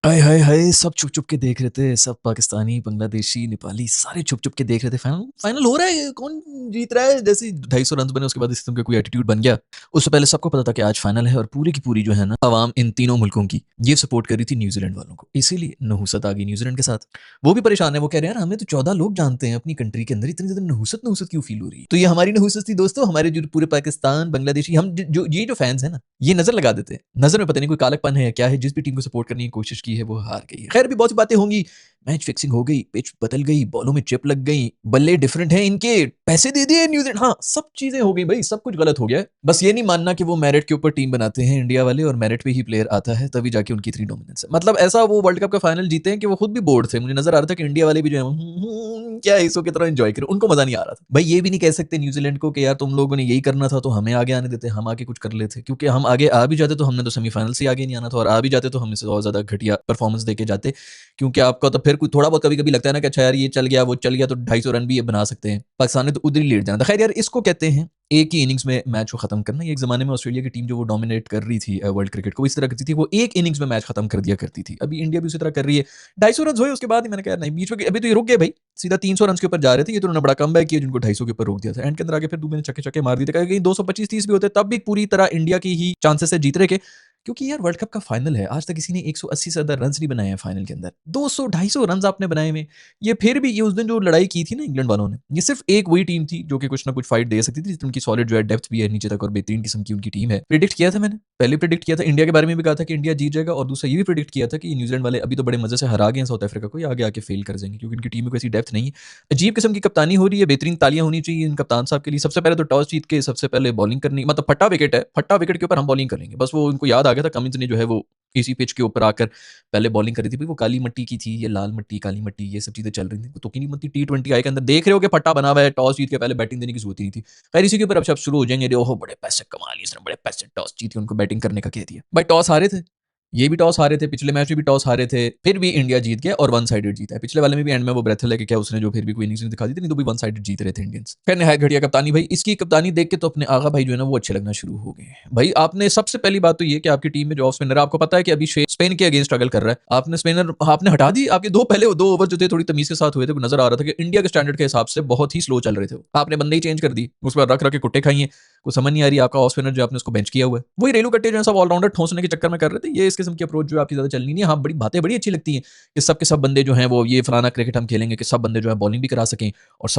हाय हाय हाय सब चुप चुप के देख रहे थे। सब पाकिस्तानी, बांग्लादेशी, नेपाली सारे चुप चुप के देख रहे थे। फाइनल फाइनल हो रहा है, कौन जीत रहा है। जैसे 250 रन बने उसके बाद इस किस्म का कोई एटीट्यूड बन गया। उससे पहले सबको पता था कि आज फाइनल है और पूरी की पूरी जो है ना आवाम इन तीनों मुल्कों की ये सपोर्ट कर रही थी न्यूजीलैंड वालों को। इसीलिए नहुसत आ गई न्यूजीलैंड के साथ। वो भी परेशान है, वो कह रहे हैं यार हमें तो 14 लोग जानते हैं अपनी कंट्री के अंदर, इतनी ज्यादा नहुसत नहुसत क्यों फील हो रही है। तो ये हमारी नहुसत थी दोस्तों। हमारे जो पूरे पाकिस्तान बांग्लादेशी हम जो ये जो फैंस है ना, ये नजर लगा देते हैं। नजर में पता नहीं कोई कालकपन है क्या है, जिस भी टीम को सपोर्ट करने की कोशिश की है वो हार गई है। खैर भी बहुत सी बातें होंगी। मैच फिक्सिंग हो गई, पिच बदल गई, बॉलों में चिप लग गई, बल्ले डिफरेंट हैं इनके, पैसे दे दिए न्यूजीलैंड। हाँ सब चीजें हो गई भाई, सब कुछ गलत हो गया है। बस ये नहीं मानना कि वो मेरिट के ऊपर टीम बनाते हैं इंडिया वाले और मेरिट पे ही प्लेयर आता है तभी जाके उनकी इतनी डोमिनेंस है। मतलब ऐसा वो वर्ल्ड कप का फाइनल जीते हैं कि वो खुद भी बोर्ड थे। मुझे नजर आ रहा था कि इंडिया वाले भी जो है क्या इसको की तरह एंजॉय करें, उनको मजा नहीं आ रहा था। भाई ये भी नहीं कह सकते न्यूजीलैंड को कि यार तुम लोगों ने यही करना था तो हमें आगे आने देते, हम आगे कुछ कर लेते। क्योंकि हम आगे आ भी जाते तो हमने तो सेमीफाइनल से आगे नहीं आना था, और आ भी जाते तो हमसे और ज्यादा घटिया परफॉर्मेंस देके जाते। क्योंकि आपका तो फिर कोई थोड़ा बहुत कभी कभी लगता है ना कि अच्छा यार ये चल गया वो चल गया तो 250 रन भी ये बना सकते हैं। पाकिस्तान ने तो उधर ही लेट जाना था। खैर यार इसको कहते हैं एक ही इनिंग्स में मैच को खत्म करना। ये एक जमाने में ऑस्ट्रेलिया की टीम जो वो डोमिनेट कर रही थी वर्ल्ड क्रिकेट को, इस तरह करती थी, वो एक इनिंग्स में मैच खत्म कर दिया करती थी। अभी इंडिया भी उसी तरह कर रही है। 250 रन हुए उसके बाद ही मैंने कहा नहीं बीच में अभी तो ये रुक गए भाई, सीधा 300 रन के ऊपर जा रहे थे। ये तो उन्होंने बड़ा कम बैक किया जिनको 250 के ऊपर रोक दिया था। एंड के अंदर आगे फिर दुबे ने चक्के चक्के मार दिए थे। कहीं 225-30 भी होते तब भी पूरी तरह इंडिया की ही चांसेस है जीत रहे के। क्योंकि यार वर्ल्ड कप का फाइनल है, आज तक किसी ने 180 से ज्यादा रन नहीं बनाए हैं फाइनल के अंदर। 200-250 रन आपने बनाए में ये फिर भी ये उस दिन जो लड़ाई की थी ना इंग्लैंड वालों ने, ये सिर्फ एक वही टीम थी जो कि कुछ ना कुछ फाइट दे सकती थी। उनकी सॉलिड जो है डेप्थ भी है नीचे तक और बेहतरीन किस्म की उनकी टीम है। प्रिडिक्ट किया था मैंने, पहले प्रिडिक्ट किया था इंडिया के बारे में भी कहा था कि इंडिया जीत जाएगा, और दूसरा ये भी प्रिडिक्ट किया था कि न्यूजीलैंड वाले अभी तो बड़े मजे से हरा गए साउथ अफ्रीका को, आगे आके फेल कर जाएंगे क्योंकि इनकी टीम में कोई ऐसी डेप्थ नहीं है। अजीब किस्म की कप्तानी हो रही है, बेहतरीन तालियां होनी चाहिए इन कप्तान साहब के लिए। सबसे पहले तो टॉस जीत के सबसे पहले बॉलिंग करनी, मतलब फट्टा विकेट है, फट्टा विकेट के ऊपर हम बॉलिंग करेंगे, बस वो उनको याद आ गया था। कमिंस ने जो है वो इसी पिच के ऊपर आकर पहले बॉलिंग करी थी। भाई वो काली मिट्टी की थी, ये लाल मिट्टी काली मिट्टी ये सब चीजें चल रही थी। तो की नहीं बनती T20 आई के अंदर, देख रहे हो कि फट्टा बना हुआ है, टॉस जीत के पहले बैटिंग देने की जरूरत ही नहीं थी। खैर इसी के ऊपर अब सब शुरू हो जाएंगे, ओहो बड़े पैसे कमा लिए इसने, बड़े पैसे, टॉस जीत के उनको बैटिंग करने का कह दिया। भाई टॉस हारे थे, ये भी टॉस हारे थे, पिछले मैच में भी टॉस हारे थे, फिर भी इंडिया जीत गया और वन साइडेड जीता है। पिछले वाले में भी एंड में वो ब्रेथ लेके क्या उसने जो फिर भी कोई इनिंग्स नहीं दिखा दी थी, नहीं तो भी वन साइडेड जीत रहे थे इंडियंस। फिर निहायत घटिया कप्तानी भाई, इसकी कप्तानी देख के तो अपने आगा भाई जो है ना वो अच्छे लगना शुरू हो गए। भाई आपने सबसे पहली बात तो ये कि आपकी टीम में जो ऑफ स्पिनर है, आपको पता है कि अभी स्पेन के अगेंस्ट स्ट्रगल कर रहा है, आपने स्पिनर आपने हटा दी। आपके दो ओवर जो थे थोड़ी तमीज के साथ हुए थे, नजर आ रहा था कि इंडिया के स्टैंडर्ड के हिसाब से बहुत ही स्लो चल रहे थे। आपने बंदे ही चेंज कर दी, उस पर रख रख के कुट्टे खाइए। कुछ समझ नहीं आ रही आपका ऑफ स्पिनर जो आपने उसको बेंच किया हुआ है, वही रेलू कट्टे जो है सब ऑलराउंडर ठोसने के चक्कर में कर रहे थे। ये इस किस्म की अप्रोच जो आपकी ज्यादा चलनी नहीं है। हाँ बड़ी बातें बड़ी अच्छी लगती हैं कि सब के सब बंदे जो हैं वो ये फलाना क्रिकेट हम खेलेंगे कि सब बंदे जो है बॉलिंग भी करा सकें और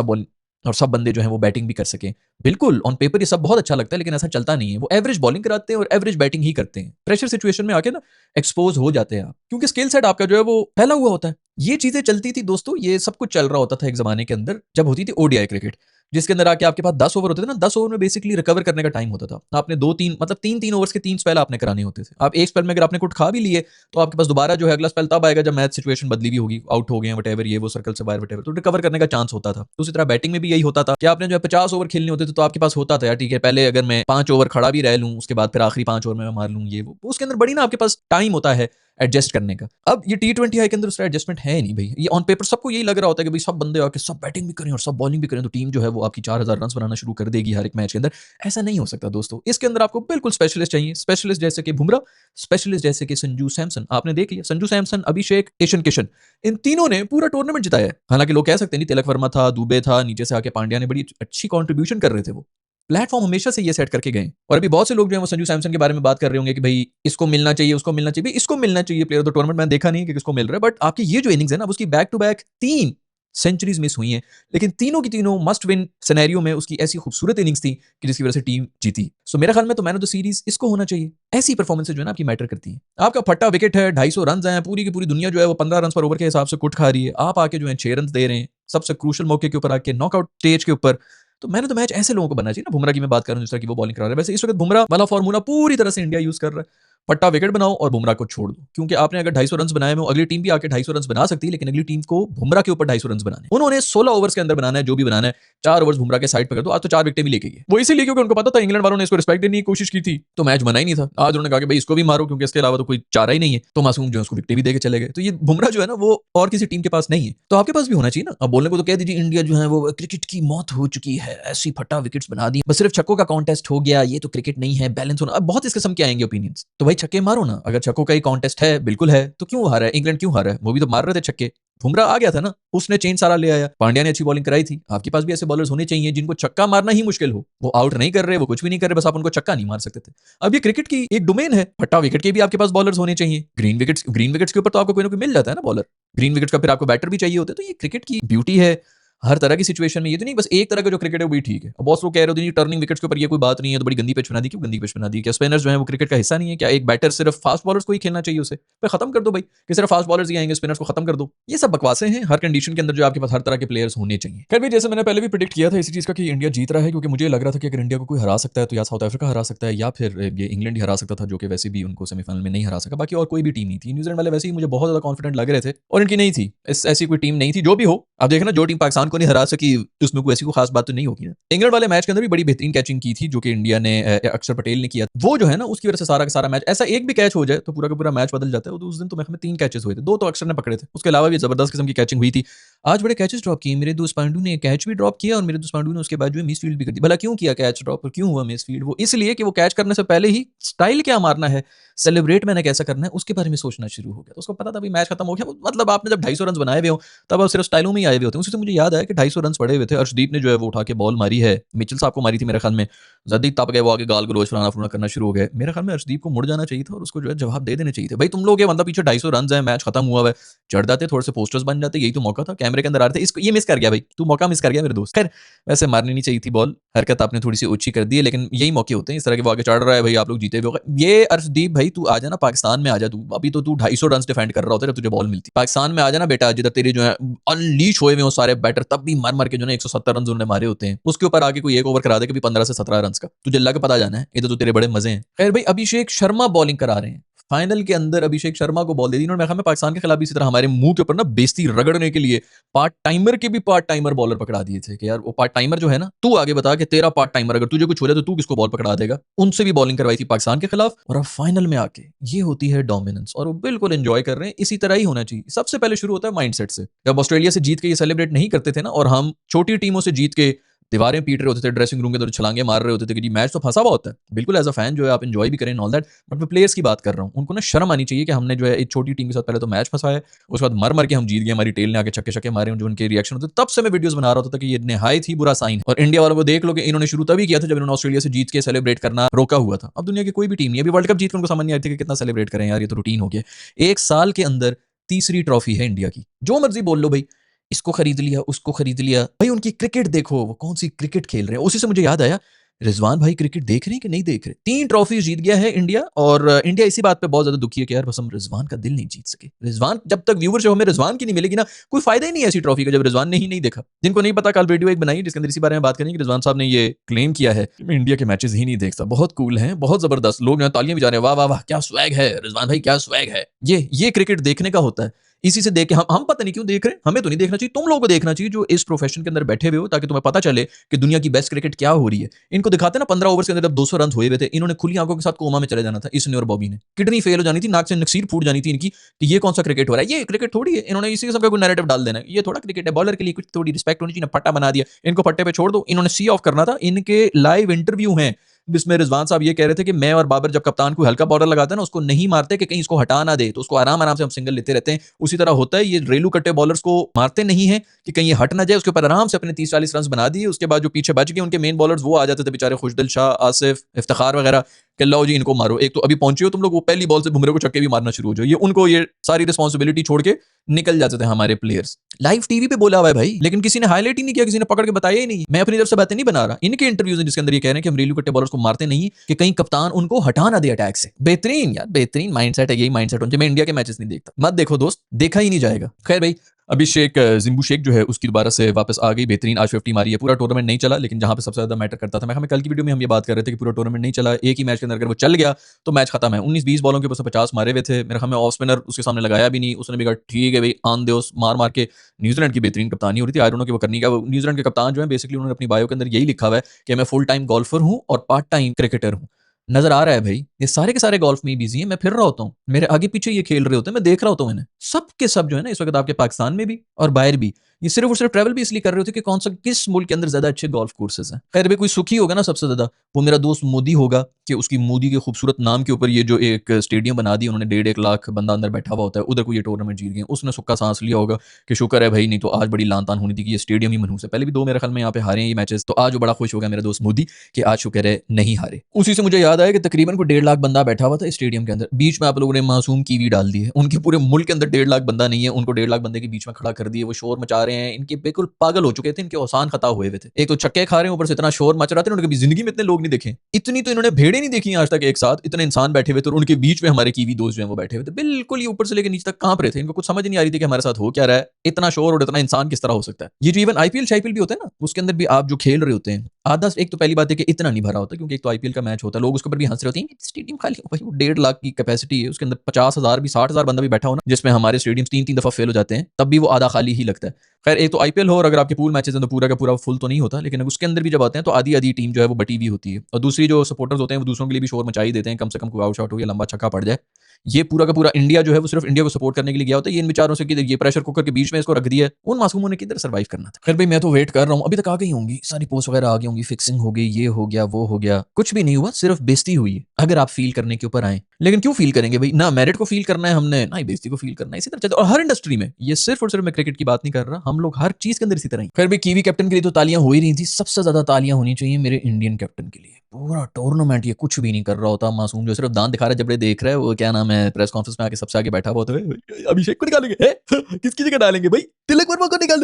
सब बंदे जो हैं वो बैटिंग भी कर सकें। बिल्कुल ऑन पेपर ये सब बहुत अच्छा लगता है, लेकिन ऐसा चलता नहीं है। वो एवरेज बॉलिंग कराते हैं और एवरेज बैटिंग ही करते हैं। प्रेशर सिचुएशन में आके ना एक्सपोज हो जाते हैं आप, क्योंकि स्किल सेट आपका जो है वो फैला हुआ होता है। ये चीजें चलती थी दोस्तों, ये सब कुछ चल रहा होता था एक जमाने के अंदर जब होती थी ओडीआई क्रिकेट, जिसके अंदर आके आपके पास 10 ओवर होते थे ना। 10 ओवर में बेसिकली रिकवर करने का टाइम होता था। आपने दो तीन मतलब तीन ओवर्स के 3 स्पेल आपने कराने होते थे। आप एक स्पेल में अगर आपने कुछ खा भी लिए तो आपके पास दोबारा जो है अगला स्पेल तब आएगा जब मैच सिचुएशन बदली भी होगी, आउट हो गए वटेवर ये वो सर्कल से बाहर वटेवर, तो रिकवर करने का चांस होता था। उसी तरह बैटिंग में भी यही होता था कि आपने जो है 50 ओवर खेलने होते थे तो आपके पास होता था यार ठीक है पहले अगर मैं 5 ओवर खड़ा भी रह लूं उसके बाद फिर आखिरी 5 ओवर में मैं मार लूं ये वो, उसके अंदर बड़ी ना आपके पास टाइम होता है एडजस्ट करने का। अब ये T20 आई के अंदर उसका एडजस्टमेंट है नहीं भाई। ये ऑन पेपर सबको यही लग रहा होता है कि भाई सब बंदे आके सब बैटिंग भी करें और सब बॉलिंग भी करें तो टीम जो है वो आपकी 4000 रन बनाना शुरू कर देगी हर एक मैच के अंदर। ऐसा नहीं हो सकता दोस्तों। इसके अंदर आपको बिल्कुल स्पेशलिस्ट चाहिए, स्पेशलिस्ट जैसे कि बुमराह, स्पेशलिस्ट जैसे कि संजू सैमसन। आपने देख लिया संजू सैमसन, अभिषेक, ईशान किशन, इन तीनों ने पूरा टूर्नामेंट जिताया है। हालांकि लोग कह सकते हैं नहीं तिलक वर्मा था, दुबे था, नीचे से आके पांड्या ने बड़ी अच्छी कॉन्ट्रीब्यूशन कर रहे थे। वो प्लेटफॉर्म हमेशा से ये सेट करके गए। और अभी बहुत से लोग जो है वो संजू सैमसन के बारे में बात कर रहे होंगे कि भाई इसको मिलना चाहिए उसको मिलना चाहिए। इसको मिलना चाहिए प्लेयर ऑफ द टूर्नामेंट, मैंने देखा नहीं कि किसको मिल रहा है, बट आपकी ये जो इनिंग्स है ना उसकी back to back 3 centuries miss हुई हैं, लेकिन तीनों की तीनों मस्ट विन सिनेरियो में उसकी ऐसी खूबसूरत इनिंग्स थी कि जिसकी वजह से टीम जीती। सो मेरे ख्याल में तो मैन ऑफ द सीरीज इसको होना चाहिए। ऐसी परफॉर्मेंस जो है ना आपकी मैटर करती है। आपका फट्टा विकेट है, 250 रन है, पूरी की पूरी दुनिया जो है वो 15 रन पर ओवर के हिसाब से कुट खा रही है, आप आके जो है 6 रन दे रहे हैं सबसे क्रूशल मौके के ऊपर आके नॉकआउट स्टेज के ऊपर। तो मैंने तो मैच ऐसे लोगों को बनना चाहिए ना। बुमराह की मैं बात कर रहा हूं जिस तरह की वो बॉलिंग करा रहा है, वैसे इस वक्त बुमराह वाला फॉर्मूला पूरी तरह से इंडिया यूज कर रहा है। पट्टा विकेट बनाओ और बुमराह को छोड़ दो, क्योंकि आपने अगर 250 रन बनाए में अगली टीम भी आके 250 रन बना सकती है, लेकिन अगली टीम को बुमराह के ऊपर 250 रन बनाने। उन्होंने 16 ओवर्स के अंदर बनाना है जो भी बनाना है। 4 ओवर्स बुमराह के साइड पर कर दो। आज तो 4 विकेटें भी लेके गए, वो इसीलिए क्योंकि उनको पता था इंग्लैंड वालों ने इसको रिस्पेक्ट देने की कोशिश की थी तो मैच बना ही नहीं था। आज उन्होंने कहा कि भाई इसको भी मारो क्योंकि इसके अलावा तो कोई चारा ही नहीं है, तो मासूम जो है उसको विकेट भी देके चले गए। तो ये बुमराह जो है ना वो और किसी टीम के पास नहीं है, तो आपके पास भी होना चाहिए ना। अब बोलने को तो कह दीजिए इंडिया जो है वो क्रिकेट की मौत हो चुकी है, ऐसी फटा विकेट्स बना दी, बस सिर्फ छक्कों का कॉन्टेस्ट हो गया, ये तो क्रिकेट नहीं है, बैलेंस होना। अब बहुत इस किस्म के आएंगे ओपिनियंस, तो भाई छक्के मारो ना, अगर छक्कों का ही कॉन्टेस्ट है, बिल्कुल है, तो क्यों हारा है? इंग्लैंड क्यों हारा है? वो भी तो मार रहे थे छक्के। बुमराह आ गया था ना, उसने चेंज सारा ले आया, पांड्या ने अच्छी बॉलिंग कराई थी। आपके पास भी ऐसे बॉलर्स होने चाहिए जिनको छक्का मारना ही मुश्किल हो। वो आउट नहीं कर रहे, वो कुछ भी नहीं कर रहे, बस आप उनको छक्का नहीं मार सकते थे। अब ये क्रिकेट की एक डोमेन है, फट्टा विकेट के भी आपके पास बॉलर्स होने चाहिए। ग्रीन विकेट्स के ऊपर तो आपको कोई ना कोई मिल जाता है ना बॉलर। ग्रीन विकेट्स का फिर आपको बैटर भी चाहिए होते हैं। तो ये क्रिकेट की ब्यूटी है, हर तरह की सिचुएशन में। ये तो नहीं बस एक तरह का जो क्रिकेट है वो भी ठीक है। अब बहुत लोग कह रहे होते हैं टर्निंग विकेट्स के ऊपर ये कोई बात नहीं है, तो बड़ी गंदी पिच बना दी। क्यों गंदी पिच बना दी? क्या स्पिनर्स जो है वो क्रिकेट का हिस्सा नहीं है? क्या एक बैटर सिर्फ फास्ट बॉलर्स को ही खेलना चाहिए? उसे पे खत्म कर दो भाई, कि सिर्फ फास्ट बॉलर्स ही आएंगे, स्पिनर्स को खत्म कर दो। ये सब बकवासें हैं। हर कंडीशन के अंदर जो आपके पास हर तरह के प्लेयर्स होने चाहिए। खैर भाई, जैसे मैंने पहले भी प्रेडिक्ट किया था इसी चीज का कि इंडिया जीत रहा है, क्योंकि मुझे लग रहा था कि अगर इंडिया को कोई हरा सकता है तो या साउथ अफ्रीका हरा सकता है या फिर ये इंग्लैंड ही हरा सकता था, जो कि वैसे भी उनको सेमीफाइनल में नहीं हरा सका। बाकी और कोई भी टीम नहीं थी। न्यूजीलैंड वाले वैसे ही मुझे बहुत ज्यादा कॉन्फिडेंट लग रहे थे और इनकी नहीं थी। ऐसी कोई टीम नहीं थी। जो भी हो, अब देखना जो टीम पाकिस्तान को नहीं हरा सकी उसमें कोई ऐसी कोई खास बात तो नहीं होगी ना। इंग्लैंड वाले मैच के अंदर भी बड़ी बेहतरीन कैचिंग की थी जो कि इंडिया ने अक्षर पटेल ने किया। वो जो है ना, उसकी वजह से सारा का सारा मैच, ऐसा एक भी कैच हो जाए तो पूरा का पूरा मैच बदल जाता है। तो उस दिन तो मैं 3 कैचेस हुए थे, 2 तो अक्षर ने पकड़े थे, उसके अलावा भी जबरदस्त किस्म की कैचिंग हुई थी। आज बड़े कैचेस ड्रॉप किए मेरे दोस्त पांडू ने, कैच भी ड्रॉप किया और मेरे दोस्त पांडू ने उसके बाद जो मिस फील्ड भी कर दी। भला क्यों किया कैच ड्रॉप और क्यों हुआ मिस फील्ड? वो इसलिए कि वो कैच करने से पहले ही स्टाइल क्या मारना है, सेलिब्रेट मैंने कैसा करना है, उसके बारे में सोचना शुरू हो गया। तो उसको पता था मैच खत्म हो गया। मतलब आपने जब 250 रन बनाए हुए हो तब आप सिर्फ स्टाइलों में ही आए हुए होते हैं। उसी से मुझे याद आया कि 250 रन पड़े हुए थे, अर्शदीप ने जो है वो उठा के बॉल मारी है, मिचेल साहब को मारी थी मेरे ख्याल में। जदीक तप गए, वो आगे गाल गलोच फलाना फलाना करना शुरू हो गए। मेरे ख्याल में अर्शदीप को मुड़ जाना चाहिए था और उसको जो है जवाब दे देने चाहिए थे। भाई तुम लोग मतलब पीछे 250 रन है, मैच खत्म हुआ है, चढ़ जाते, थोड़े से पोस्टर्स बन जाते, यही तो मौका था। कैमरे के अंदर आ रहे थे, इसको ये मिस कर गया भाई, तू मौका मिस कर गया मेरे दोस्त। खैर वैसे मारनी नहीं चाहिए थी बॉल, हरकत आपने थोड़ी सी ऊंची कर दी है, लेकिन यही मौके होते हैं इस तरह के। वो आगे चढ़ रहा है भाई, आप लोग जीते हुए। ये अर्शदीप भाई तू आ जाना पाकिस्तान में, आ जा तू। अभी तो तू 250 रन डिफेंड कर रहा होता है जब तुझे बॉल मिलती। पाकिस्तान में आ जाना बेटा, जिधर तेरे जो है अनलीश हुए हो सारे बैटर, तब भी मार मार के जो है 170 रन उन्होंने मारे होते हैं। उसके ऊपर आगे कोई एक ओवर करा दे कभी 15 से 17 रन का, तुझे लग पता जाना है, इधर तो तेरे बड़े मजे हैं। खैर भाई, अभिषेक शर्मा बॉलिंग करा रहे हैं फाइनल के अंदर। अभिषेक शर्मा को बॉल दे दी इन्होंने। मैं पाकिस्तान के खिलाफ भी इसी तरह हमारे मुंह के ऊपर ना बेइज्जती रगड़ने के लिए पार्ट टाइमर के भी पार्ट टाइमर बॉलर पकड़ा दिए थे कि यार वो पार्ट टाइमर जो है ना, तू आगे बता कि तेरा पार्ट टाइमर अगर तुझे कुछ हो जाए तो तू किसको बॉल पकड़ा देगा। उनसे भी बॉलिंग करवाई थी पाकिस्तान के खिलाफ और अब फाइनल में आके ये होती है डोमिनेंस और वो बिल्कुल एंजॉय कर रहे हैं। इसी तरह ही होना चाहिए। सबसे पहले शुरू होता है माइंडसेट से। जब ऑस्ट्रेलिया से जीत के ये सेलिब्रेट नहीं करते थे ना, और हम छोटी टीमों से जीत के दीवारें पीट रहे होते थे, ड्रेसिंग रूम के अंदर छलांगे मार रहे होते थे कि जी मैच तो फंसा हुआ होता है। बिल्कुल एज अ फैन जो है आप एंजॉय भी करें ऑल दैट, बट मैं प्लेयर्स की बात कर रहा हूँ। उनको ना शर्म आनी चाहिए कि हमने जो है एक छोटी टीम के साथ पहले तो मैच फंसा है, उसके बाद मर मर के हम जीत गए, हमारी टेल ने आके छक्के छक्के मारे, जो उनके रिएक्शन होते। तब से मैं वीडियोस बना रहा होता था कि ये नहायत ही बुरा साइन। और इंडिया वालों को देख लो कि इन्होंने शुरू तभी किया था जब इन्होंने ऑस्ट्रेलिया से जीत के सेलिब्रेट करना रोका हुआ था। अब दुनिया की कोई भी टीम नहीं, अभी वर्ल्ड कप जीत के उनको समझ नहीं आती कि कितना सेलिब्रेट करें यार, ये तो रूटीन हो गया। एक साल के अंदर तीसरी ट्रॉफी है इंडिया की। जो मर्जी बोल लो भाई, इसको खरीद लिया, उसको खरीद लिया। भाई उनकी क्रिकेट देखो, वो कौन सी क्रिकेट खेल रहे हैं। उसी से मुझे याद आया, रिजवान भाई क्रिकेट देख रहे हैं कि नहीं देख रहे? 3 ट्रॉफी जीत गया है इंडिया और इंडिया इसी बात पे बहुत ज्यादा दुखी है कि यार बस हम रिजवान का दिल नहीं जीत सके। रिजवान जब तक व्यूअरशिप हमें रिजवान की नहीं मिलेगी ना, कोई फायदा ही नहीं है ऐसी ट्रॉफी का जब रिजवान ने ही नहीं देखा। जिनको नहीं पता, कल वीडियो एक बनाई जिसके अंदर इसी बारे में बात करेंगे कि रिजवान साहब ने ये क्लेम किया है कि मैं इंडिया के मैचेस ही नहीं देखता। बहुत कूल है, बहुत जबरदस्त लोग यहाँ तालियां भी जा रहे हैं, वाह वाह वाह क्या स्वैग है रिजवान भाई, क्या स्वैग है। ये क्रिकेट देखने का होता है। इसी से देख के हम पता नहीं क्यों देख रहे हैं। हमें तो नहीं देखना चाहिए, तुम लोगों को देखना चाहिए जो इस प्रोफेशन के अंदर बैठे हुए हो, ताकि तुम्हें पता चले कि दुनिया की बेस्ट क्रिकेट क्या हो रही है। इनको दिखाते ना 15 ओवर के अंदर जब 200 रन हुए थे, इन्होंने खुली आंखों के साथ कोमा में चले जाना था इसने और बॉबी ने। किडनी फेल हो जानी थी, नाक से नक्सीर फूट जानी थी इनकी कि ये कौन सा क्रिकेट हो रहा है। ये क्रिकेट थोड़ी है। इन्होंने इसी किस्म का कोई नैरेटिव डाल देना है, ये थोड़ा क्रिकेट है। बॉलर के लिए कुछ थोड़ी रिस्पेक्ट होनी चाहिए ना, फट्टा बना दिया इनको, फट्टे पे छोड़ दो। इन्होंने सी ऑफ करना था। इनके लाइव इंटरव्यू हैं जिसमें रिजवान साहब ये कह रहे थे कि मैं और बाबर जब कप्तान को हल्का बॉलर लगाते हैं ना, उसको नहीं मारते कि कहीं इसको हटा ना दे, तो उसको आराम आराम से हम सिंगल लेते रहते हैं। उसी तरह होता है, ये रेलू कट्टे बॉलर्स को मारते नहीं है कि कहीं ये हट ना जाए, उसके ऊपर आराम से अपने 30-40 रन बना दिए। उसके बाद जो पीछे बच गए उनके मेन बॉलर्स, वो आ जाते थे बेचारे, खुशदिल शाह, आसिफ, इफ्तिखार वगैरह, कि लो जी इनको मारो। एक तो अभी पहुंचे हो तुम लोग, वो पहली बॉल से बुमराह को छक्के भी मारना शुरू हो जाओ। ये उनको ये सारी रिस्पांसिबिलिटी छोड़ के निकल जाते थे हमारे प्लेयर्स। लाइव टीवी पे बोला हुआ है भाई, लेकिन किसी ने हाईलाइट ही नहीं किया, किसी ने पकड़ के बताया ही नहीं। मैं अपनी तरफ से बातें नहीं बना रहा, इनके इंटरव्यूज हैं जिसके अंदर ये कह रहे हैं कि हम रेलू कट्टे बॉलर्स को मारते नहीं कि कहीं कप्तान उनको हटा ना दे अटैक से। बेहतरीन यार, बेहतरीन माइंडसेट है। यही माइंडसेट होना चाहिए। मैं इंडिया के मैचेस नहीं देखता, मत देखो दोस्त, देखा ही नहीं जाएगा। खैर भाई, अभिषेक जिम्बू शेख जो है उसकी दोबारा से वापस आ गई, बेहतरीन आज 50 मारी है। पूरा टूर्नामेंट नहीं चला, लेकिन जहां पे सबसे ज्यादा मैटर करता था, मैं हमें कल की वीडियो में हम ये बात कर रहे थे कि पूरा टूर्नामेंट नहीं चला, एक ही मैच के अंदर अगर वो चल गया तो मैच खत्म है। 19-20 बॉलों के ऊपर 50 मारे हुए थे। मेरे ख्याल में ऑफ स्पिनर उसके सामने लगाया भी नहीं, उसने भी कहा ठीक है भाई आन दो, मार मार के। न्यूजीलैंड की बेहतरीन कप्तानी हो रही थी, आई डोंट नो कि वो करनी क्या। न्यूजीलैंड के कप्तान जो है बेसिकली उन्होंने अपनी बायो के अंदर यही लिखा हुआ है कि मैं फुल टाइम गोल्फर हूं और पार्ट टाइम क्रिकेटर हूं। नजर आ रहा है भाई, ये सारे के सारे गोल्फ में ही बिजी हैं। मैं फिर रहा होता हूँ, मेरे आगे पीछे ये खेल रहे होते हैं, मैं देख रहा होता हूँ इन्हें। सब के सब जो है ना इस वक्त आपके पाकिस्तान में भी और बाहर भी ये सिर्फ और सिर्फ ट्रैवल भी इसलिए कर रहे थे कि कौन सा किस मुल्क के अंदर ज्यादा अच्छे गोल्फ कोर्सेज हैं। खैर भाई कोई सुखी होगा ना सबसे ज्यादा, वो मेरा दोस्त मोदी होगा कि उसकी मोदी के खूबसूरत नाम के ऊपर ये जो एक स्टेडियम बना दिया उन्होंने, 1.5 लाख बंदा अंदर बैठा हुआ होता है, उधर कोई ये टूर्नामेंट जीत गए, उसने सुक्का सांस लिया होगा कि शुक्र है भाई, नहीं तो आज बड़ी लानतान होनी थी कि ये स्टेडियम ही मनहूस है। पहले भी 2 मेरे ख्याल में यहाँ पे हारे हैं ये मैचेस, तो आज वो बड़ा खुश हो गया मेरा दोस्त मोदी कि आज शुक्र है नहीं हारे। उसी से मुझे याद आया कि तकरीबन को 1.5 लाख बंदा बैठा हुआ था स्टेडियम के अंदर, बीच में आप लोगों ने मासूम कीवी डाल दी है। उनके पूरे मुल्क के अंदर 1.5 लाख बंदा नहीं है, उनको 1.5 लाख बंदे के बीच में खड़ा कर दिए, वो शोर मचा रहे हैं, इनके बिल्कुल पागल हो चुके थे, इनके औसान खता हुए हुए थे। एक तो छक्के खा रहे हैं, ऊपर से इतना शोर मच रहा था, उन्होंने कभी जिंदगी में इतने लोग नहीं देखे, इतनी तो इन्होंने भेड़े नहीं देखी आज तक एक साथ, इतने इंसान बैठे हुए थे और उनके बीच में हमारे कीवी दोस्त जो हैं वो बैठे हुए थे, बिल्कुल ये ऊपर से लेकर नीचे तक कांप रहे थे। इनको कुछ समझ नहीं आ रही थी कि हमारे साथ हो क्या रहा है, इतना शोर और इतना इंसान किस तरह हो सकता है। ये जो इवन आईपीएल शाईपीएल भी होता है ना, उसके अंदर भी आप जो खेल रहे होते हैं, आधा एक तो पहली बात है कि इतना नहीं भरा होता, क्योंकि एक तो आईपीएल का मैच होता है, लोग उसके ऊपर भी हंस रहे होते हैं, स्टेडियम खाली भाई, वो 1.5 लाख की कैपेसिटी है, उसके अंदर 50,000 भी 60,000 बंदा भी बैठा हो ना, जिसमें हमारे स्टेडियम 3-3 दफा फेल हो जाते हैं, तब भी वो आधा खाली ही लगता है। खैर एक तो आईपीएल हो और अगर आपके पूल मैचेस हैं तो पूरा का पूरा फुल तो नहीं होता, लेकिन उसके अंदर भी जब आते हैं तो आधी आधी टीम जो है वो बटी हुई होती है, और दूसरी जो सपोर्टर्स होते हैं वो दूसरों के लिए भी शोर मचाई देते हैं, कम से कम कोई आउट शॉट हो या लंबा छक्का पड़ जाए। ये पूरा का पूरा इंडिया जो है वो सिर्फ इंडिया को सपोर्ट करने के लिए गया होता है, ये इन विचारों से कि ये प्रेशर कुकर के बीच में इसको रख दिया है, उन मासूमों ने किधर सर्वाइव करना था। खैर भाई मैं तो वेट कर रहा हूँ, अभी तक आ गई होंगी सारी पोस्ट वगैरह, आ गई होंगी, फिक्सिंग हो गई, ये हो गया वो हो गया, कुछ भी नहीं हुआ, सिर्फ बेइज्जती हुई है। अगर आप फील करने के ऊपर आए, लेकिन क्यों फील करेंगे भाई, ना मेरिट को फील करना है हमने, ना ही बेइज्जती को फील करना है, इसी तरह चलता है। और हर इंडस्ट्री में, ये सिर्फ और सिर्फ मैं क्रिकेट की बात नहीं कर रहा, हम लोग हर चीज के अंदर इसी तरह ही। खैर भाई कीवी कैप्टन के लिए तो तालियां हो ही रही थी, सबसे ज्यादा तालियां होनी चाहिए मेरे इंडियन कैप्टन के लिए। पूरा टूर्नामेंट ये कुछ भी नहीं कर रहा होता, मासूम जो सिर्फ दांत दिखा रहा है, जबड़े देख रहा है, वो क्या नाम है, प्रेस कॉन्फ्रेंस में आके सबसे आगे बैठा हुआ होता है, अभिषेक को निकालेंगे, किसकी जगह डालेंगे भाई, तिलक वर्मा को निकाल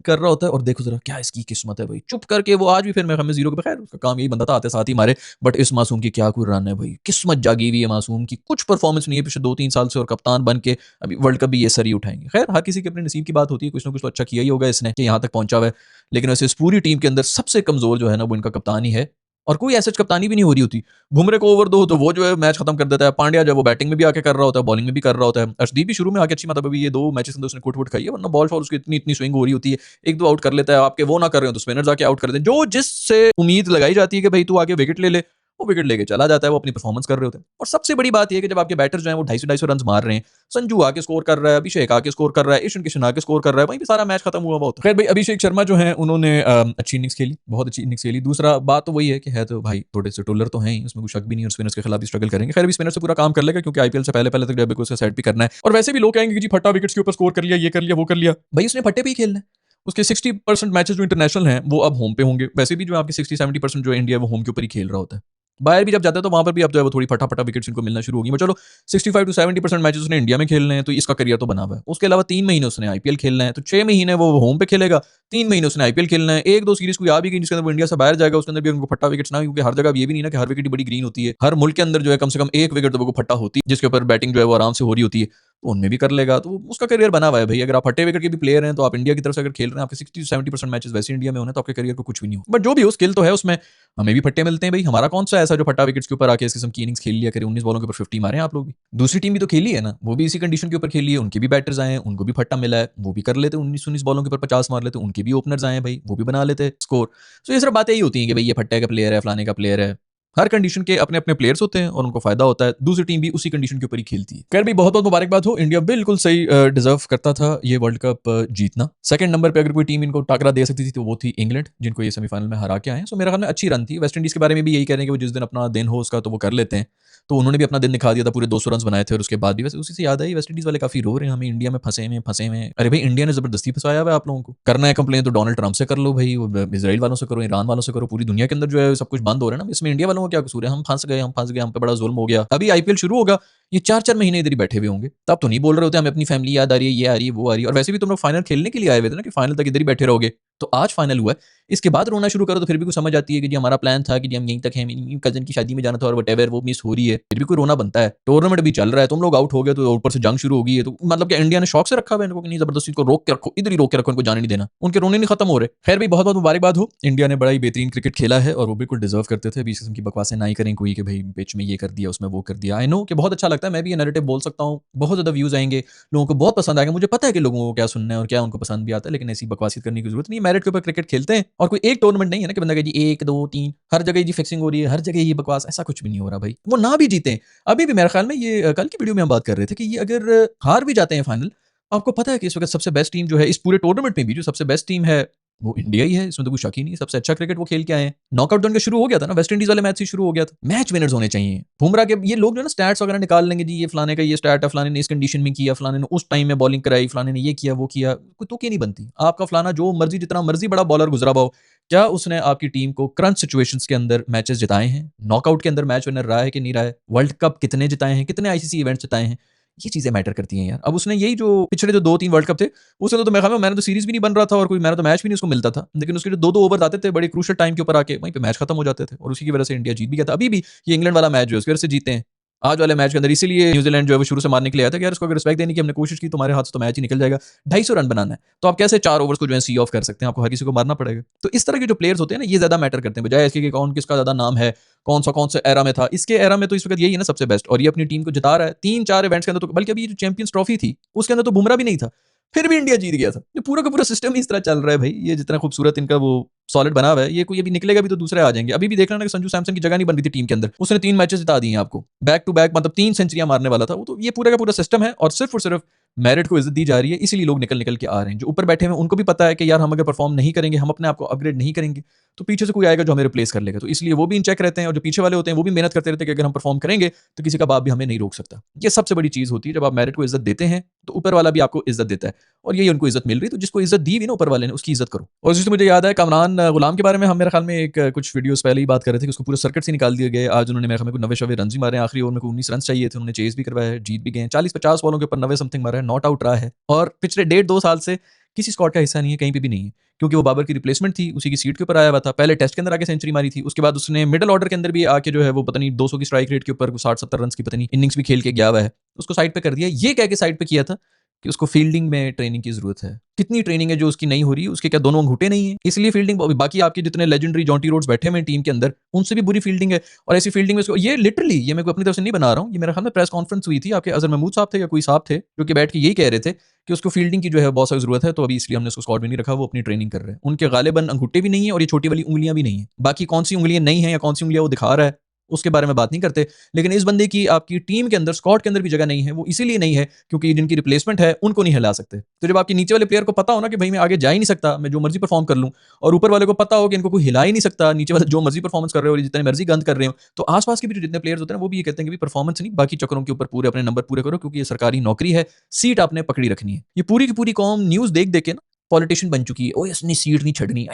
कर रहा होता है। और देखो जरा क्या इसकी किस्मत है भाई, चुप करके वो आज भी फिर मैं जीरो के बगैर, उसका काम यही बंदा था आते साथ ही मारे, बट इस मासूम की क्या कोई रन है भाई, किस्मत जागी हुई है मासूम की, कुछ परफॉर्मेंस नहीं है पिछले 2-3 साल से, और कप्तान बन के अभी वर्ल्ड कप भी ये सर ही उठाएंगे। खैर हर किसी के अपने नसीब की बात होती है, कुछ ना कुछ तो अच्छा किया ही होगा इसने कि यहाँ तक पहुंचा हुआ है, लेकिन वैसे इस पूरी टीम के अंदर सबसे कमजोर जो है ना वो इनका कप्तान ही है, और कोई ऐसा कप्तानी भी नहीं हो रही होती। बुमरे को ओवर दो तो वो जो है मैच खत्म कर देता है, पांड्या जो है वो बैटिंग में भी आके कर रहा होता है, बॉलिंग में भी कर रहा होता है, अर्शदीप भी शुरू में आके अच्छी, मतलब अभी ये 2 मैचेस अंदर उसने कुट वुट खाई है, वरना बॉल शॉल उसकी इतनी इतनी स्विंग हो रही होती है, 1-2 आउट कर लेता है, आपके वो ना कर रहे हो तो स्पिनर्स आके आउट कर देते हैं, जो जिससे उम्मीद लगाई जाती है कि भाई तू आगे विकेट ले ले, वो विकेट लेके चला जाता है, वो अपनी परफॉर्मेंस कर रहे होते हैं। और सबसे बड़ी बात यह है कि जब आपके बैटर्स जो हैं वो 250-250 रन मार रहे हैं, संजू आके स्कोर कर रहा है, अभिषेक आके स्कोर कर रहा है, ईशान किशन आके स्कोर कर रहा है, वहीं पे सारा मैच खत्म हुआ होता है। खैर भाई अभिषेक शर्मा जो है उन्होंने अच्छी इनिंग्स खेली, बहुत अच्छी इनिंग्स खेली। दूसरा बात तो वही है कि है तो भाई थोड़े से टोलर तो हैं ही, उसमें कोई शक भी नहीं है, और स्पिनर्स के खिलाफ भी स्ट्रगल करेंगे। खैर अभी स्पिनर से पूरा काम कर लेगा, क्योंकि आईपीएल से पहले पहले तक डेब्यू को सेट भी करना है, और वैसे भी लोग कहेंगे कि जी फट्टा विकेट्स के ऊपर स्कोर कर लिया, ये कर लिया वो कर लिया, भाई उसने फट्टे पे ही खेलना है। उसके 60% मैचेस जो इंटरनेशनल हैं वो अब होम पे होंगे, वैसे भी जो आपके 60-70% जो इंडिया है वो होम के ऊपर ही खेल रहा होता है। बाहर भी जब जाता है तो वहां पर भी अब जो है वो थोड़ी फटाफटा विकेट्स इनको मिलना शुरू होगी, मैं चलो 65-70% मैचेस उसने इंडिया में खेलने हैं, तो इसका करियर तो बना हुआ है। उसके अलावा 3 महीने उसने आईपीएल खेलना है, तो 6 महीने वो होम पे खेलेगा, 3 महीने उसने आईपीएल खेलना है। 1-2 सीरीज कोई आ भी गई जिसके अंदर वो इंडिया से बाहर जाएगा, उसके अंदर भी उनको फट्टा विकेट्स ना, क्योंकि हर जगह ये भी नहीं ना कि हर विकेट बड़ी ग्रीन होती है, हर मुल्क के अंदर जो है कम से कम एक विकेट तो वो फट्टा होती है, जिसके ऊपर बैटिंग जो है वो आराम से हो रही होती है, तो उनमें भी कर लेगा, तो उसका करियर बना हुआ है भाई। अगर आप फट्टे विकेट के भी प्लेयर हैं तो आप इंडिया की तरफ से अगर खेल रहे हैं, आपके 60-70% मैचेस वैसे इंडिया में होने, तो आपके करियर को कुछ भी नहीं हो, बट जो भी हो स्किल तो है उसमें, हमें भी फट्टे मिलते हैं भाई। हमारा कौन सा ऐसा जो फट्टा विकेट्स के ऊपर आके इस किस्म की इनिंग्स खेल लिया करे, 19 बॉलों के ऊपर 50 मारे आप लोग भी। दूसरी टीम भी तो खेली है ना, वो भी इसी कंडीशन के ऊपर खेली है, उनके भी बैटर्स आए हैं, उनको भी फट्टा मिला है, वो भी कर लेते 19-19 बॉलों के ऊपर 50 मार लेते, उनके भी ओपनर्स आए हैं भाई, वो भी बना लेते स्कोर। तो ये सिर्फ बातें यही होती हैं कि भाई ये फट्टे का प्लेयर है, फलाने का प्लेयर है। हर कंडीशन के अपने अपने प्लेयर्स होते हैं और उनको फायदा होता है, दूसरी टीम भी उसी कंडीशन के ऊपर ही खेलती है। खैर भी बहुत बहुत मुबारकबाद हो, इंडिया बिल्कुल सही डिजर्व करता था ये वर्ल्ड कप जीतना। सेकंड नंबर पे अगर कोई टीम इनको टाकरा दे सकती थी तो वो थी इंग्लैंड, जिनको ये सेमीफाइनल में हरा के आए। सो मेरा ख्याल में अच्छी रन थी। वेस्ट इंडीज के बारे में भी यही कह रहे हैं कि वो जिस दिन अपना दिन हो उसका तो वो कर लेते हैं, तो उन्होंने भी अपना दिन दिखा दिया था, पूरे 200 रन बनाए थे, और उसके बाद भी वैसे उसी से याद आई वेस्ट इंडीज वाले काफी रो रहे हैं, हमें इंडिया में फंसे हुए। अरे भाई इंडिया ने जबरदस्ती फंसाया हुआ है आप लोगों को, करना है कंप्लेन तो डोनाल्ड ट्रंप से कर लो भाई, इसराइल वालों से करो, ईरान वालों से करो, पूरी दुनिया के अंदर जो है सब कुछ बंद हो रहा है ना, इसमें इंडिया वालों को क्या कसूर है, हम फंस गए हम पे बड़ा जुल्म हो गया। अभी आईपीएल शुरू होगा, ये 4-4 महीने इधर ही बैठे हुए होंगे, तब तो नहीं बोल रहे होते हमें अपनी फैमिली याद आ रही है, ये आ रही है वो आ रही है। और वैसे भी तुम लोग फाइनल खेलने के लिए आए हुए थे ना, कि फाइनल तक इधर ही बैठे रहोगे, तो आज फाइनल हुआ है, इसके बाद रोना शुरू करो तो फिर भी कुछ समझ आती है कि जी हमारा प्लान था कि जी हम यहीं तक हैं, कजन की शादी में जाना था और वटेवर वो मिस हो रही है, फिर भी कोई रोना बनता है। टूर्नामेंट भी चल रहा है, तुम लोग आउट हो गए तो ऊपर से जंग शुरू हो गई है, तो मतलब कि इंडिया ने शौक से रखा हुआ है इनको कि नहीं जबरदस्ती को रोक के रखो, इधर ही रोक के रखो, इनको जाने नहीं देना, उनके रोने नहीं खत्म हो रहे। खैर भी बहुत बहुत मुबारकबाद हो, इंडिया ने बड़ा ही बेहतरीन क्रिकेट खेला है और वो बिल्कुल डिजर्व करते थे। बीच किस्म की बकवासें ना ही करें कोई कि भाई पिच में ये कर दिया उसमें वो कर दिया। आई नो कि बहुत अच्छा लगता है, मैं भी ये नैरेटिव बोल सकता हूँ, बहुत ज्यादा व्यूज आएंगे, लोगों को बहुत पसंद आएगा, मुझे पता है कि लोगों को क्या सुनना है और क्या उनको पसंद भी आता है, लेकिन ऐसी बकवासियत करने की जरूरत नहीं। मेरिट के ऊपर क्रिकेट खेलते हैं, और कोई एक टूर्नामेंट नहीं है ना कि बंदा कहे जी 1-2-3 हर जगह जी फिक्सिंग हो रही है, हर जगह ये बकवास, ऐसा कुछ भी नहीं हो रहा भाई। वो ना भी जीते, अभी भी मेरे ख्याल में ये कल की वीडियो में हम बात कर रहे थे कि ये अगर हार भी जाते हैं फाइनल, आपको पता है कि इस वक़्त सबसे बेस्ट टीम जो है इस पूरे टूर्नामेंट में भी जो सबसे बेस्ट टीम है, वो इंडिया ही है, इसमें तो कोई शक ही नहीं है। सबसे अच्छा क्रिकेट वो खेल के आए हैं। नॉकआउट तो उनका शुरू हो गया था ना, वेस्ट इंडीज़ वाले मैच से शुरू हो गया था। मैच विनर्स होने चाहिए। बुमराह के ये लोग जो है ना स्टैट्स वगैरह निकाल लेंगे जी, ये फलाने का ये स्टैट है, फलाने ने इस कंडीशन में किया, फलाने ने उस टाइम में बॉलिंग कराई, फलाने ने ये किया, वो किया। कोई तुक ही नहीं बनती। आपका फलाना जो मर्ज़ी जितना मर्ज़ी बड़ा बॉलर गुज़रा हुआ हो, क्या उसने आपकी टीम को क्रंच सिचुएशंस के अंदर मैचेस जिताए हैं? नॉकआउट के अंदर मैच विनर रहा है कि नहीं रहा है? वर्ल्ड कप कितने जिताए हैं? कितने आईसीसी इवेंट्स जिताए हैं? ये चीज़ें मैटर करती हैं यार। अब उसने यही जो पिछले जो 2-3 वर्ल्ड कप थे, उसमें तो मेरे ख्याल में मैन ऑफ द सीरीज़ भी नहीं बन रहा था और कोई मैन ऑफ द मैच भी नहीं उसको मिलता था। लेकिन उसके जो 2-2 ओवर्स आते थे बड़े क्रूशियल टाइम के ऊपर आके, वहीं पे मैच खत्म हो जाते थे और उसी की वजह से इंडिया जीत भी गया था। अभी भी ये इंग्लैंड वाला मैच जो है उसकी वजह से जीते हैं। आज वाले मैच के अंदर इसीलिए न्यूज़ीलैंड जो है वो शुरू से मारने के लिए आया था कि यार इसको अगर रिस्पेक्ट देने की हमने कोशिश की, तुम्हारे हाथ से तो मैच ही निकल जाएगा। 250 रन बनाना है, तो आप कैसे 4 ओवर्स को जो है सी ऑफ कर सकते हैं? आपको हर किसी को मारना पड़ेगा। तो इस तरह के जो प्लेयर्स होते हैं ना, ये ज़्यादा मैटर करते हैं, बजाय इसके कि कौन किसका ज़्यादा नाम है, कौन से एरा में था। इसके एरा में तो इस वक़्त यही है ना सबसे बेस्ट, और ये अपनी टीम को जिता रहा है। 3-4 इवेंट्स के अंदर तो, बल्कि अभी जो चैंपियंस ट्रॉफी थी, उसके अंदर तो बुमराह भी नहीं था। फिर भी इंडिया जीत गया था। ये पूरा का पूरा सिस्टम ही इस तरह चल रहा है भाई। ये जितना खूबसूरत इनका वो सॉलिड बना हुआ है, ये कोई अभी निकलेगा भी तो दूसरे आ जाएँगे। अभी भी देख लेना कि संजू सैमसन की जगह नहीं बन रही थी टीम के अंदर। उसने 3 मैचेस जिता दिए हैं आपको। बैक टू बैक मतलब 3 सेंचुरियाँ मारने वाला था वो। तो ये पूरा का पूरा सिस्टम है और सिर्फ मेरिट को इज़्ज़त दी जा रही है, इसीलिए लोग निकल-निकल के आ रहे हैं। जो ऊपर बैठे हुए हैं उनको भी पता है कि यार हम अगर परफॉर्म नहीं करेंगे, हम अपने आप को अपग्रेड नहीं करेंगे, तो पीछे से कोई आएगा जो हमें रिप्लेस कर लेगा। तो इसलिए वो भी इन चेक रहते हैं और जो पीछे वाले होते हैं वो भी मेहनत करते रहते हैं कि अगर हम परफॉर्म करेंगे, तो किसी का बाप भी हमें नहीं रोक सकता। ये सबसे बड़ी चीज़ होती है, जब आप मेरिट को इज़्ज़त देते हैं, तो ऊपर वाला भी आपको इज़्ज़त देता है और यही उनको इज़्ज़त मिल रही है। तो जिसको इज़्ज़त दी हुई ना ऊपर वाले ने, उसकी इज़्ज़त करो। और जिससे मुझे याद है कामरान गुलाम के बारे में हम मेरे ख्याल में एक कुछ वीडियोज़ पहले ही बात कर रहे थे कि उसको पूरे सर्किट से निकाल दिए गए। आज उन्होंने मेरे ख्याल में 90 रन्स ही मारे हैं। आखिरी ओवर में कोई 19 रन्स चाहिए थे, उन्होंने चेज़ भी करवाया है, जीत भी गए हैं। 40-50 बॉलों के ऊपर 90 समथिंग मारा है, नॉट आउट रहा है और पिछले 1.5-2 साल से किसी स्क्वाड का हिस्सा नहीं है, कहीं पे भी नहीं है। क्योंकि वो बाबर की रिप्लेसमेंट थी, उसी की सीट के ऊपर आया हुआ था। पहले टेस्ट के अंदर आके सेंचुरी मारी थी, उसके बाद उसने मिडल ऑर्डर के अंदर भी आके जो है वो पता नहीं 200 की स्ट्राइक रेट के ऊपर 60-70 रन्स की पता नहीं इनिंग्स भी खेल के गया हुआ है। उसको साइड पे कर दिया। ये कह के साइड पे किया था कि उसको फील्डिंग में ट्रेनिंग की ज़रूरत है। कितनी ट्रेनिंग है जो उसकी नहीं हो रही, उसके क्या दोनों अंगूठे नहीं हैं? इसलिए फील्डिंग बाकी आपके जितने लेजेंडरी जॉन्टी रोड्स बैठे हुए हैं टीम के अंदर, उनसे भी बुरी फील्डिंग है और ऐसी फील्डिंग में उसको ये लिटरली ये मैं कोई अपनी तरफ से नहीं बना रहा हूँ। ये मेरे ख्याल में प्रेस कॉन्फ्रेंस हुई थी, आपके अज़हर महमूद साहब थे या कोई साहब थे, जो कि बैठ के यही कह रहे थे कि उसको फील्डिंग की जो है बहुत सख्त ज़रूरत है, तो अभी इसलिए हमने उसको स्क्वाड में नहीं रखा, वो अपनी ट्रेनिंग कर रहे हैं। उनके गालिबन अंगूठे भी नहीं है और ये छोटी वाली उँगलियाँ भी नहीं है। बाकी कौन-सी उँगलियाँ नहीं हैं या कौन-सी उँगलियाँ वो दिखा रहा है, उसके बारे में बात नहीं करते। लेकिन इस बंदे की आपकी टीम के अंदर, स्क्वाड के अंदर भी जगह नहीं है। वो इसीलिए नहीं है क्योंकि जिनकी रिप्लेसमेंट है, उनको नहीं हिला सकते। तो जब आपके नीचे वाले प्लेयर को पता हो ना कि भई मैं आगे जा ही नहीं सकता, मैं जो मर्ज़ी परफ़ॉर्म कर लूँ और ऊपर वाले को पता हो कि इनको कोई हिला ही नहीं सकता, नीचे वाले जो मर्ज़ी परफ़ॉर्मेंस कर रहे हो, जितने मर्ज़ी गंद कर रहे हो, तो आस-पास के भी जो जितने प्लेयर्स होते हैं ना, वो भी ये कहते हैं कि भई परफ़ॉर्मेंस नहीं, बाकी चक्करों के ऊपर पूरे अपने नंबर पूरे करो क्योंकि ये सरकारी नौकरी है, सीट आपने पकड़ी रखनी है। ये पूरी की पूरी कौम न्यूज़ देख-देख के ना पॉलिटिशियन बन चुकी है। ओए इसने सीट नहीं छड़नी,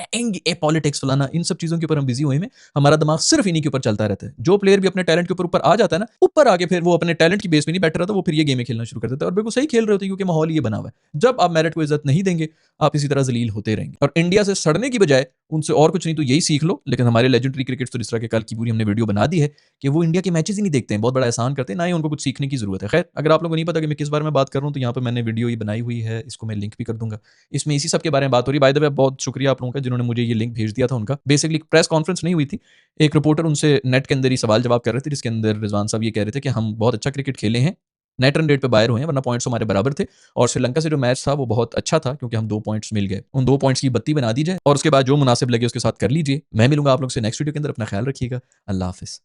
पॉलिटिक्स फलाना, इन सब चीज़ों के ऊपर हम बिज़ी हुए हैं। हमारा दिमाग सिर्फ इन्हीं के ऊपर चलता रहता है। जो प्लेयर भी अपने टैलेंट के ऊपर ऊपर आ जाता है ना, ऊपर आके फिर वो अपने टैलेंट की बेस पे नहीं बैठ रहा था, वो फिर ये गेमें खेलना शुरू कर देता है और बिल्कुल सही खेल रहे होते हैं क्योंकि माहौल ये बना हुआ है। जब आप मेरिट को इज़्ज़त नहीं देंगे, आप इसी तरह ज़लील होते रहेंगे और इंडिया से सड़ने की बजाय उनसे और कुछ नहीं तो यही सीख लो। लेकिन हमारे लेजेंडरी क्रिकेटर्स तो जिस तरह के कल की पूरी हमने वीडियो बना दी है कि वो इंडिया के मैचेज़ ही नहीं देखते हैं, बहुत बड़ा एहसान करते हैं, ना ही उनको कुछ सीखने की ज़रूरत है। खैर, अगर आप लोगों को नहीं पता कि मैं किस बारे में बात कर रहा हूँ, तो यहाँ पे मैंने वीडियो ही बनाई हुई है, इसको मैं लिंक भी कर दूँगा। इसमें इसी सब के बारे में बात हो रही है। बाय द वे बहुत शुक्रिया आप लोगों का जिन्होंने मुझे ये लिंक भेज दिया था उनका। बेसिकली प्रेस कॉन्फ्रेंस नहीं हुई थी। एक रिपोर्टर उनसे नेट के अंदर ही सवाल-जवाब कर रहे थे जिसके अंदर रिजवान साहब ये कह रहे थे कि हम बहुत अच्छा क्रिकेट खेले हैं। नेट रन रेट पे बाहर हुए हैं वरना पॉइंट्स हमारे बराबर थे और श्रीलंका से जो मैच था वो बहुत अच्छा था क्योंकि हम 2 पॉइंट्स मिल गए। उन 2 पॉइंट्स की बत्ती बना दी जाए और उसके बाद जो मुनासिब लगे उसके साथ कर लीजिए। मैं मिलूँगा आप लोग से नेक्स्ट वीडियो के अंदर। अपना ख्याल रखिएगा। अल्लाह हाफ़िज़।